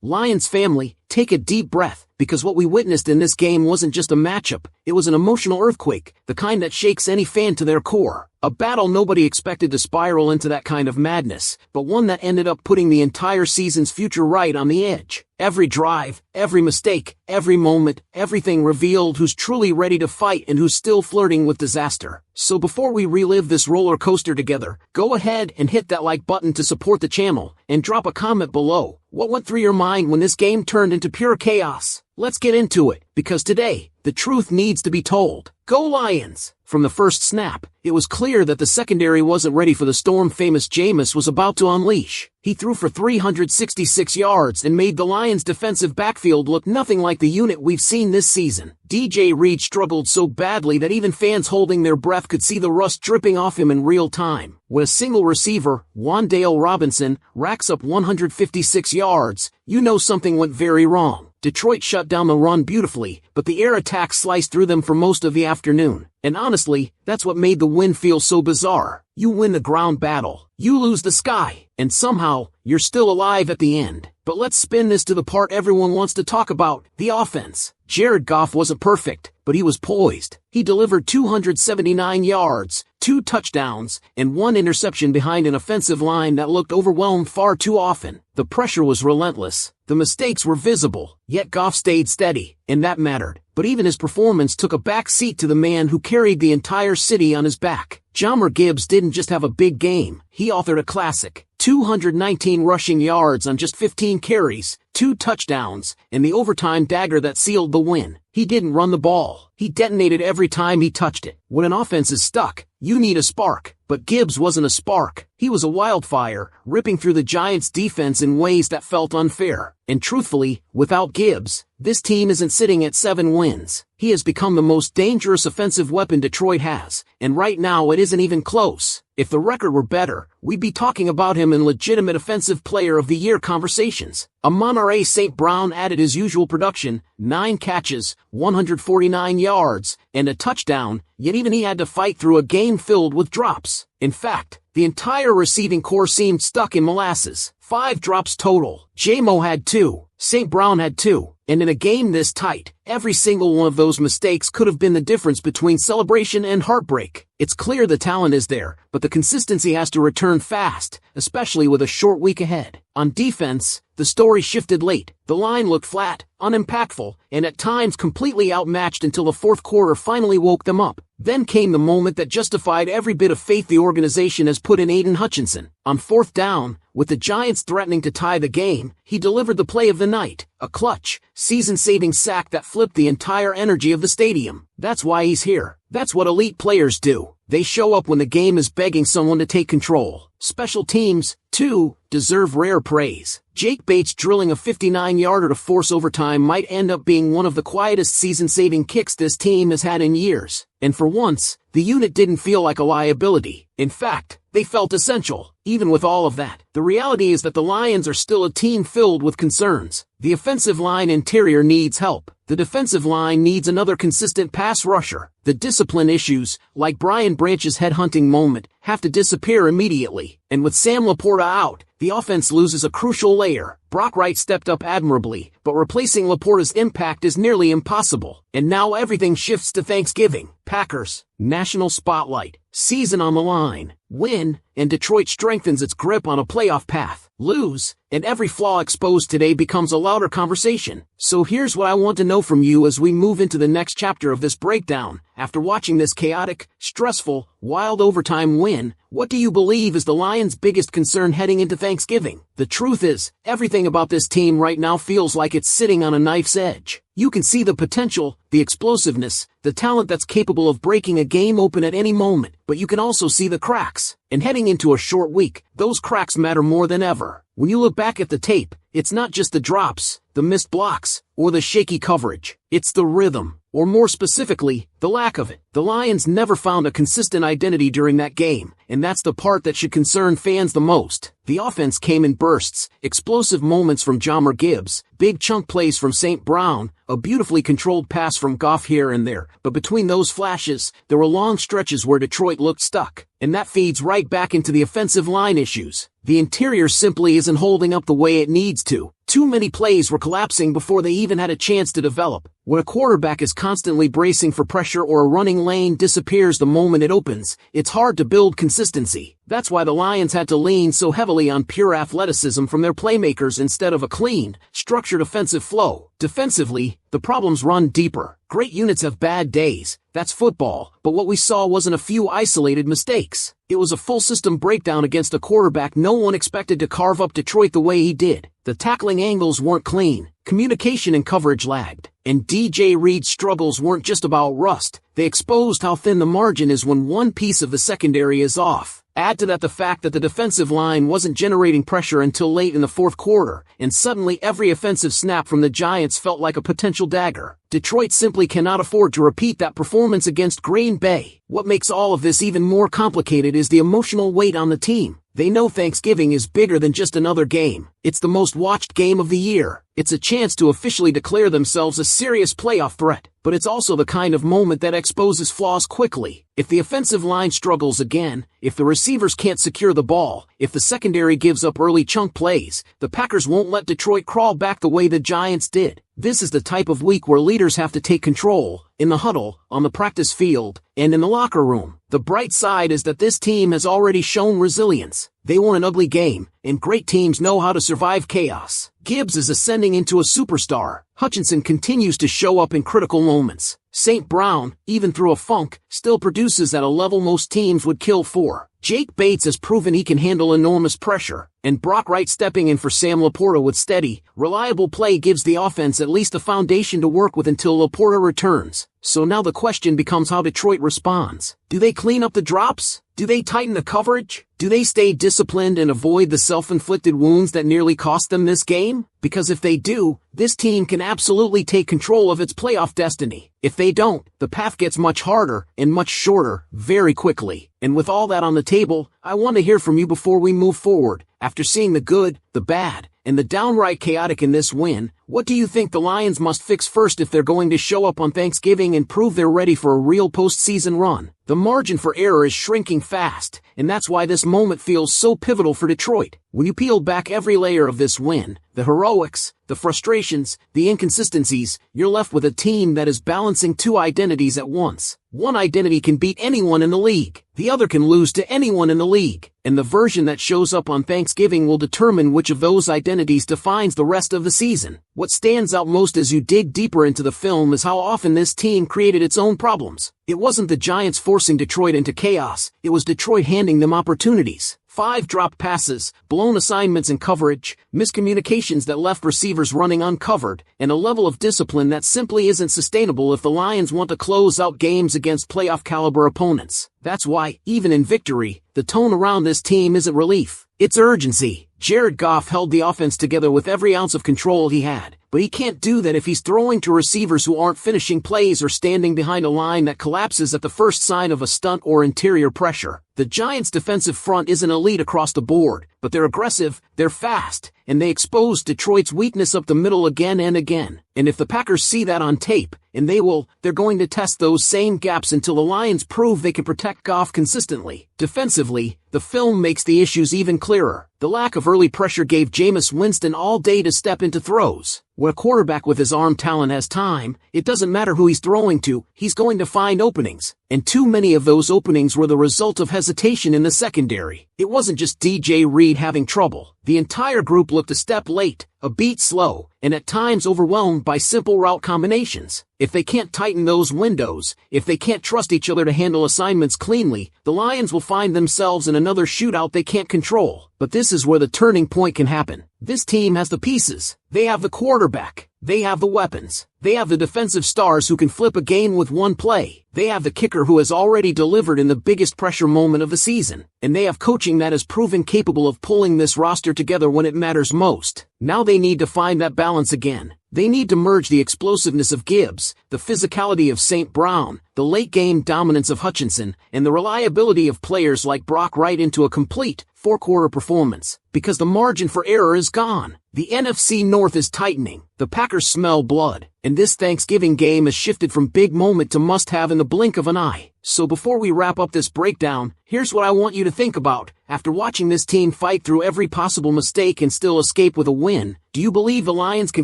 Lions family, take a deep breath, because what we witnessed in this game wasn't just a matchup, it was an emotional earthquake, the kind that shakes any fan to their core. A battle nobody expected to spiral into that kind of madness, but one that ended up putting the entire season's future right on the edge. Every drive, every mistake, every moment, everything revealed who's truly ready to fight and who's still flirting with disaster. So before we relive this roller coaster together, go ahead and hit that like button to support the channel, and drop a comment below. What went through your mind when this game turned into pure chaos? Let's get into it, because today, the truth needs to be told. Go Lions! From the first snap, it was clear that the secondary wasn't ready for the storm-famous Jameis was about to unleash. He threw for 366 yards and made the Lions' defensive backfield look nothing like the unit we've seen this season. DJ Reed struggled so badly that even fans holding their breath could see the rust dripping off him in real time. When a single receiver, Wan'Dale Robinson, racks up 156 yards, you know something went very wrong. Detroit shut down the run beautifully, but the air attack sliced through them for most of the afternoon. And honestly, that's what made the win feel so bizarre. You win the ground battle, you lose the sky, and somehow, you're still alive at the end. But let's spin this to the part everyone wants to talk about, the offense. Jared Goff wasn't perfect, but he was poised. He delivered 279 yards, 2 touchdowns, and 1 interception behind an offensive line that looked overwhelmed far too often. The pressure was relentless. The mistakes were visible, yet Goff stayed steady, and that mattered. But even his performance took a back seat to the man who carried the entire city on his back. Jahmyr Gibbs didn't just have a big game, he authored a classic. 219 rushing yards on just 15 carries, 2 touchdowns, and the overtime dagger that sealed the win. He didn't run the ball. He detonated every time he touched it. When an offense is stuck, you need a spark. But Gibbs wasn't a spark. He was a wildfire, ripping through the Giants' defense in ways that felt unfair. And truthfully, without Gibbs, this team isn't sitting at 7 wins. He has become the most dangerous offensive weapon Detroit has, and right now it isn't even close. If the record were better, we'd be talking about him in legitimate Offensive Player of the Year conversations. Amon-Ra St. Brown added his usual production, 9 catches, 149 yards, and a touchdown, yet even he had to fight through a game filled with drops. In fact, the entire receiving corps seemed stuck in molasses. 5 drops total. J-Mo had 2. St. Brown had 2. And in a game this tight, every single one of those mistakes could have been the difference between celebration and heartbreak. It's clear the talent is there, but the consistency has to return fast, especially with a short week ahead. On defense, the story shifted late. The line looked flat, unimpactful, and at times completely outmatched until the fourth quarter finally woke them up. Then came the moment that justified every bit of faith the organization has put in Aiden Hutchinson. On 4th down, with the Giants threatening to tie the game, he delivered the play of the night, a clutch, season-saving sack that flipped the entire energy of the stadium. That's why he's here. That's what elite players do. They show up when the game is begging someone to take control. Special teams, too, deserve rare praise. Jake Bates drilling a 59-yarder to force overtime might end up being one of the quietest season-saving kicks this team has had in years. And for once, the unit didn't feel like a liability. In fact, they felt essential. Even with all of that, the reality is that the Lions are still a team filled with concerns. The offensive line interior needs help. The defensive line needs another consistent pass rusher. The discipline issues, like Brian Branch's headhunting moment, have to disappear immediately. And with Sam Laporta out, the offense loses a crucial layer. Brock Wright stepped up admirably, but replacing Laporta's impact is nearly impossible. And now everything shifts to Thanksgiving. Packers, national spotlight, season on the line, win, and Detroit strengthens its grip on a playoff path. Lose, and every flaw exposed today becomes a louder conversation. So here's what I want to know from you as we move into the next chapter of this breakdown. After watching this chaotic, stressful, wild overtime win, what do you believe is the Lions' biggest concern heading into Thanksgiving? The truth is, everything about this team right now feels like it's sitting on a knife's edge. You can see the potential, the explosiveness, the talent that's capable of breaking a game open at any moment, but you can also see the cracks. And heading into a short week, those cracks matter more than ever. When you look back at the tape, it's not just the drops, the missed blocks, or the shaky coverage. It's the rhythm, or more specifically, the lack of it. The Lions never found a consistent identity during that game, and that's the part that should concern fans the most. The offense came in bursts, explosive moments from Jahmyr Gibbs, big chunk plays from St. Brown, a beautifully controlled pass from Goff here and there, but between those flashes, there were long stretches where Detroit looked stuck. And that feeds right back into the offensive line issues. The interior simply isn't holding up the way it needs to. Too many plays were collapsing before they even had a chance to develop. When a quarterback is constantly bracing for pressure or a running lane disappears the moment it opens, it's hard to build consistency. That's why the Lions had to lean so heavily on pure athleticism from their playmakers instead of a clean, structured offensive flow. Defensively, the problems run deeper. Great units have bad days. That's football. But what we saw wasn't a few isolated mistakes. It was a full system breakdown against a quarterback no one expected to carve up Detroit the way he did. The tackling angles weren't clean. Communication and coverage lagged. And DJ Reed's struggles weren't just about rust. They exposed how thin the margin is when one piece of the secondary is off. Add to that the fact that the defensive line wasn't generating pressure until late in the fourth quarter, and suddenly every offensive snap from the Giants felt like a potential dagger. Detroit simply cannot afford to repeat that performance against Green Bay. What makes all of this even more complicated is the emotional weight on the team. They know Thanksgiving is bigger than just another game. It's the most watched game of the year. It's a chance to officially declare themselves a serious playoff threat. But it's also the kind of moment that exposes flaws quickly. If the offensive line struggles again, if the receivers can't secure the ball, if the secondary gives up early chunk plays, the Packers won't let Detroit crawl back the way the Giants did. This is the type of week where leaders have to take control, in the huddle, on the practice field, and in the locker room. The bright side is that this team has already shown resilience. They won an ugly game, and great teams know how to survive chaos. Gibbs is ascending into a superstar. Hutchinson continues to show up in critical moments. St. Brown, even through a funk, still produces at a level most teams would kill for. Jake Bates has proven he can handle enormous pressure, and Brock Wright stepping in for Sam Laporta with steady, reliable play gives the offense at least a foundation to work with until Laporta returns. So now the question becomes how Detroit responds. Do they clean up the drops? Do they tighten the coverage? Do they stay disciplined and avoid the self-inflicted wounds that nearly cost them this game? Because if they do, this team can absolutely take control of its playoff destiny. If they don't, the path gets much harder and much shorter very quickly. And with all that on the table, I want to hear from you before we move forward. After seeing the good, the bad, and the downright chaotic in this win, what do you think the Lions must fix first if they're going to show up on Thanksgiving and prove they're ready for a real postseason run? The margin for error is shrinking fast, and that's why this moment feels so pivotal for Detroit. When you peel back every layer of this win, the heroics, the frustrations, the inconsistencies, you're left with a team that is balancing two identities at once. One identity can beat anyone in the league. The other can lose to anyone in the league. And the version that shows up on Thanksgiving will determine which of those identities defines the rest of the season. What stands out most as you dig deeper into the film is how often this team created its own problems. It wasn't the Giants forcing Detroit into chaos, it was Detroit handing them opportunities. 5 dropped passes, blown assignments in coverage, miscommunications that left receivers running uncovered, and a level of discipline that simply isn't sustainable if the Lions want to close out games against playoff-caliber opponents. That's why, even in victory, the tone around this team isn't relief. It's urgency. Jared Goff held the offense together with every ounce of control he had, but he can't do that if he's throwing to receivers who aren't finishing plays or standing behind a line that collapses at the first sign of a stunt or interior pressure. The Giants' defensive front isn't elite across the board, but they're aggressive, they're fast, and they expose Detroit's weakness up the middle again and again. And if the Packers see that on tape, and they will, they're going to test those same gaps until the Lions prove they can protect Goff consistently. Defensively, the film makes the issues even clearer. The lack of early pressure gave Jameis Winston all day to step into throws. When a quarterback with his arm talent has time, it doesn't matter who he's throwing to, he's going to find openings. And too many of those openings were the result of hesitation in the secondary. It wasn't just DJ Reed having trouble. The entire group looked a step late, a beat slow, and at times overwhelmed by simple route combinations. If they can't tighten those windows, if they can't trust each other to handle assignments cleanly, the Lions will find themselves in another shootout they can't control. But this is where the turning point can happen. This team has the pieces. They have the quarterback. They have the weapons. They have the defensive stars who can flip a game with one play. They have the kicker who has already delivered in the biggest pressure moment of the season. And they have coaching that has proven capable of pulling this roster together when it matters most. Now they need to find that balance again. They need to merge the explosiveness of Gibbs, the physicality of St. Brown, the late-game dominance of Hutchinson, and the reliability of players like Brock Wright into a complete four-quarter performance, because the margin for error is gone. The NFC North is tightening, the Packers smell blood, and this Thanksgiving game has shifted from big moment to must-have in the blink of an eye. So before we wrap up this breakdown, here's what I want you to think about. After watching this team fight through every possible mistake and still escape with a win, do you believe the Lions can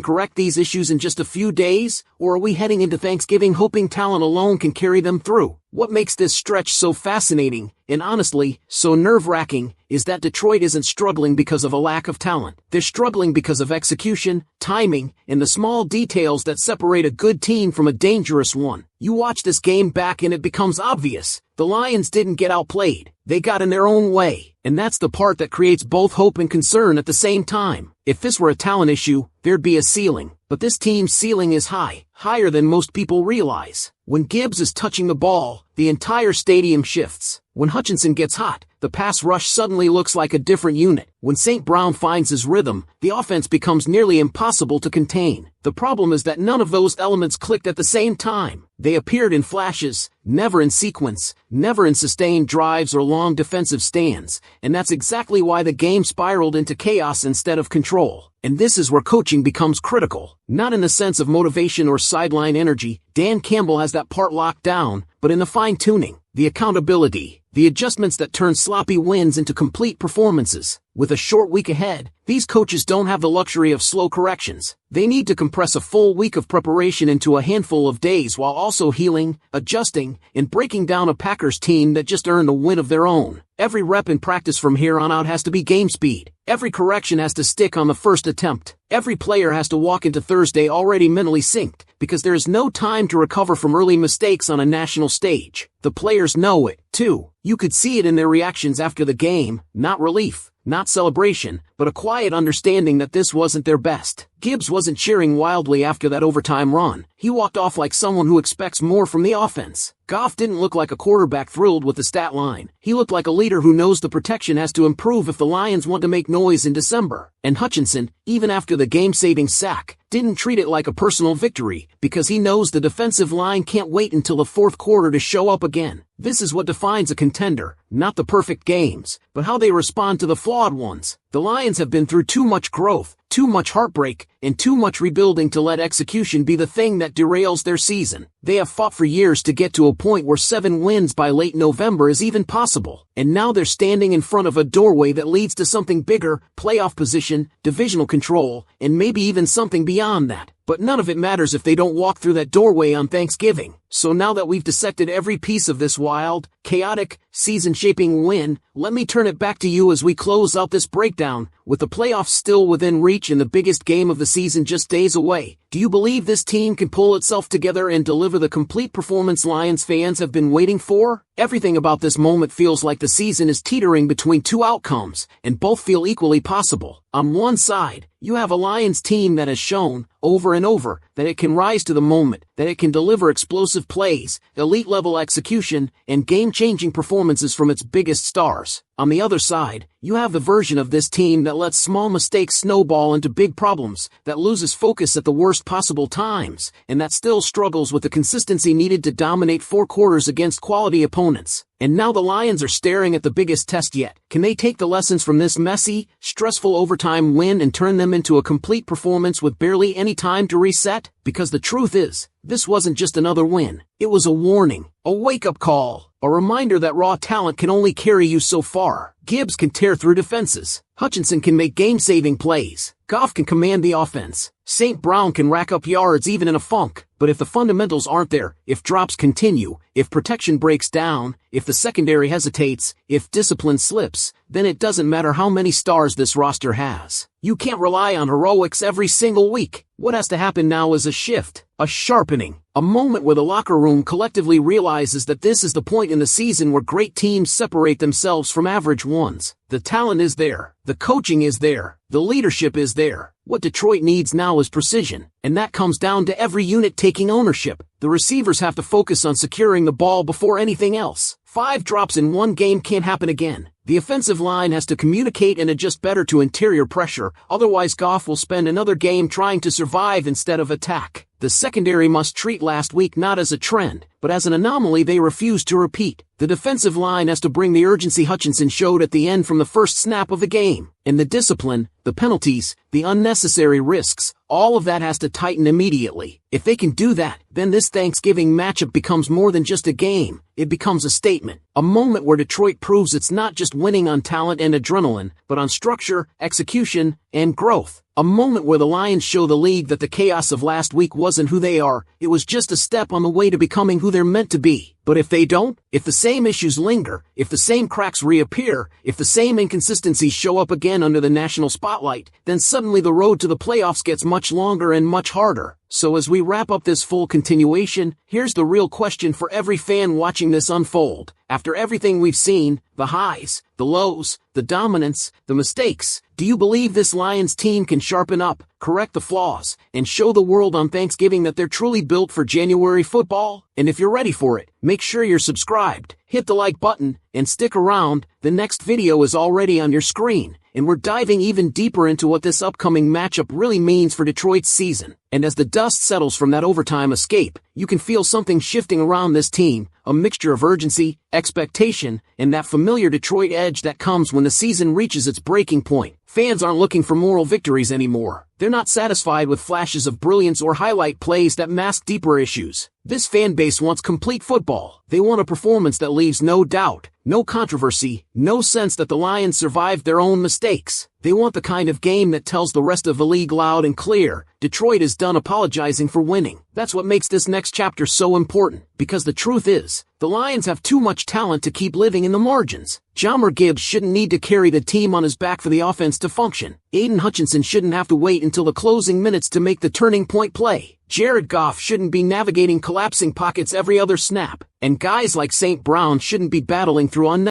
correct these issues in just a few days? Or are we heading into Thanksgiving hoping talent alone can carry them through? What makes this stretch so fascinating, and honestly, so nerve-wracking, is that Detroit isn't struggling because of a lack of talent. They're struggling because of execution, timing, and the small details that separate a good team from a dangerous one. You watch this game back and it becomes obvious. The Lions didn't get outplayed. They got in their own way. And that's the part that creates both hope and concern at the same time. If this were a talent issue, there'd be a ceiling. But this team's ceiling is high, higher than most people realize. When Gibbs is touching the ball, the entire stadium shifts. When Hutchinson gets hot, the pass rush suddenly looks like a different unit. When St. Brown finds his rhythm, the offense becomes nearly impossible to contain. The problem is that none of those elements clicked at the same time. They appeared in flashes, never in sequence, never in sustained drives or long defensive stands, and that's exactly why the game spiraled into chaos instead of control. And this is where coaching becomes critical. Not in the sense of motivation or sideline energy, Dan Campbell has that part locked down, but in the fine-tuning, the accountability, the adjustments that turn sloppy wins into complete performances. With a short week ahead, these coaches don't have the luxury of slow corrections. They need to compress a full week of preparation into a handful of days while also healing, adjusting, and breaking down a Packers team that just earned a win of their own. Every rep in practice from here on out has to be game speed. Every correction has to stick on the first attempt. Every player has to walk into Thursday already mentally synced, because there is no time to recover from early mistakes on a national stage. The players know it, too. You could see it in their reactions after the game, not relief, not celebration, but a quiet understanding that this wasn't their best. Gibbs wasn't cheering wildly after that overtime run. He walked off like someone who expects more from the offense. Goff didn't look like a quarterback thrilled with the stat line. He looked like a leader who knows the protection has to improve if the Lions want to make noise in December. And Hutchinson, even after the game-saving sack, didn't treat it like a personal victory, because he knows the defensive line can't wait until the fourth quarter to show up again. This is what defines a contender, not the perfect games, but how they respond to the flawed ones. The Lions have been through too much growth, too much heartbreak, and too much rebuilding to let execution be the thing that derails their season. They have fought for years to get to a point where 7 wins by late November is even possible, and now they're standing in front of a doorway that leads to something bigger, playoff position, divisional control, and maybe even something beyond that. But none of it matters if they don't walk through that doorway on Thanksgiving. So now that we've dissected every piece of this wild, chaotic, season-shaping win, let me turn it back to you as we close out this breakdown. With the playoffs still within reach and the biggest game of the season just days away, do you believe this team can pull itself together and deliver the complete performance Lions fans have been waiting for? Everything about this moment feels like the season is teetering between two outcomes, and both feel equally possible. On one side, you have a Lions team that has shown, over and over, that it can rise to the moment, that it can deliver explosive plays, elite-level execution, and game-changing performances from its biggest stars. On the other side, you have the version of this team that lets small mistakes snowball into big problems, that loses focus at the worst possible times, and that still struggles with the consistency needed to dominate 4 quarters against quality opponents. And now the Lions are staring at the biggest test yet. Can they take the lessons from this messy, stressful overtime win and turn them into a complete performance with barely any time to reset? Because the truth is, this wasn't just another win. It was a warning, a wake-up call, a reminder that raw talent can only carry you so far. Gibbs can tear through defenses. Hutchinson can make game-saving plays. Goff can command the offense. St. Brown can rack up yards even in a funk. But if the fundamentals aren't there, if drops continue, if protection breaks down, if the secondary hesitates, if discipline slips, then it doesn't matter how many stars this roster has. You can't rely on heroics every single week. What has to happen now is a shift, a sharpening, a moment where the locker room collectively realizes that this is the point in the season where great teams separate themselves from average ones. The talent is there, the coaching is there, the leadership is there. What Detroit needs now is precision, and that comes down to every unit taking ownership. The receivers have to focus on securing the ball before anything else. 5 drops in one game can't happen again. The offensive line has to communicate and adjust better to interior pressure, otherwise Goff will spend another game trying to survive instead of attack. The The secondary must treat last week not as a trend, but as an anomaly they refuse to repeat. The defensive line has to bring the urgency Hutchinson showed at the end from the first snap of the game. And the discipline, the penalties, the unnecessary risks, all of that has to tighten immediately. If they can do that, then this Thanksgiving matchup becomes more than just a game. It becomes a statement. A moment where Detroit proves it's not just winning on talent and adrenaline, but on structure, execution, and growth. A moment where the Lions show the league that the chaos of last week wasn't who they are, it was just a step on the way to becoming who they're meant to be. But if they don't, if the same issues linger, if the same cracks reappear, if the same inconsistencies show up again under the national spotlight, then suddenly the road to the playoffs gets much longer and much harder. So as we wrap up this full continuation, here's the real question for every fan watching this unfold. After everything we've seen, the highs, the lows, the dominance, the mistakes, do you believe this Lions team can sharpen up, correct the flaws, and show the world on Thanksgiving that they're truly built for January football? And if you're ready for it, make sure you're subscribed, hit the like button, and stick around. The next video is already on your screen, and we're diving even deeper into what this upcoming matchup really means for Detroit's season. And as the dust settles from that overtime escape, you can feel something shifting around this team, a mixture of urgency, expectation, and that familiar Detroit edge that comes when the season reaches its breaking point. Fans aren't looking for moral victories anymore. They're not satisfied with flashes of brilliance or highlight plays that mask deeper issues. This fan base wants complete football. They want a performance that leaves no doubt, no controversy, no sense that the Lions survived their own mistakes. They want the kind of game that tells the rest of the league loud and clear, Detroit is done apologizing for winning. That's what makes this next chapter so important, because the truth is, the Lions have too much talent to keep living in the margins. Jahmyr Gibbs shouldn't need to carry the team on his back for the offense to function. Aiden Hutchinson shouldn't have to wait until the closing minutes to make the turning point play. Jared Goff shouldn't be navigating collapsing pockets every other snap. And guys like St. Brown shouldn't be battling through unnecessary